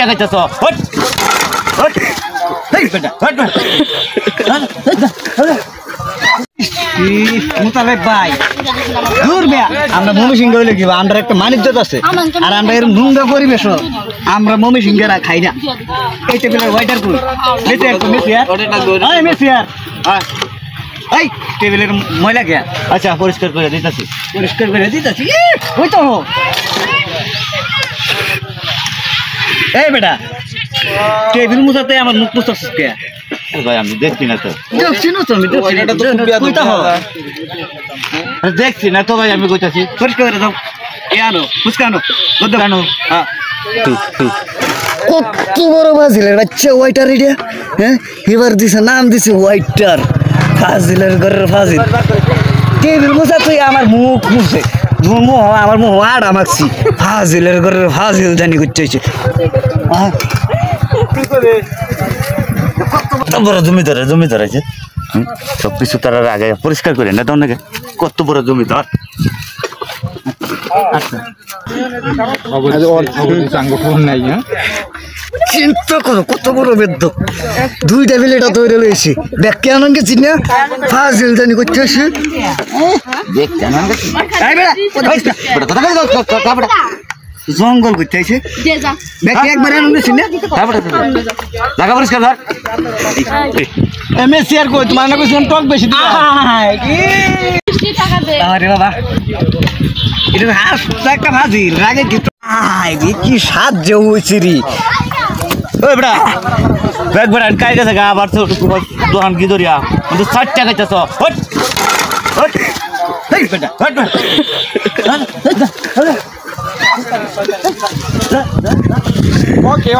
টাকা চাইছো hot hot এই বেটা হট মুতালে ভাই দূর বেয়া আমরা মমি সিংহ হইলে কি আমরা একটা মানিজ্যত আছে আর আমরা এরকম নোংরা পরিবেশ আমরা মমি সিংহেরা খাই না এই টেবিলের ওয়াইটার কই মেসিয়ার এই টেবিলের ময়লা কে আচ্ছা পরিষ্কার করে দিতেছি ওই তো এই বেটা টেবিল মুছাতে আমার মুখ মুছাচ্ছিস কে ভাই আমি দেখছি না তো দেখছি না তো ভাই আমি কইতাছি পরিষ্কার করে দাও এ আনো ফুচকা আনো কেন কত বড় ফাজিলের বাচ্চা ওয়াইটার এটা হ্যাঁ এবার দিছে নাম দিছে ওয়াইটার ফাজিলের ঘরের ফাজিল টেবিল মুছা তুই আমার মুখ মুছে আমার মুখ আড়া মাখছি ফাজিলের ঘরের ফাজিল জানি করতেছে কত বড় জমিদার আছে সব কিছু তার আগে পরিষ্কার করে না তো নাকি কত বড় জমিদার চিন্তা করো কত বড় বেদ্য দুইটা বিলেটা তৈরি রয়েছে ব্যাগকে আনন্দ গেছি না ফাজিল জানি করতেছি জঙ্গল করতে আছে ব্যাগকে একবার আনন্দ গেছি না জায়গা পরিষ্কার ধর এমএসসি আর কই তোমার না কইছেন টক বেশি দিবা আরে বাবা এটা হাস একটা ফাজিল রাগে কি স্বাদ যে হইছে রে ওই বেটা ব্যাগ বেটা কাই গেছে গা আবার তো দোকান কি ধরিয়া কিন্তু 60 টাকা চাইছো হট হট এই বেটা হট ওকে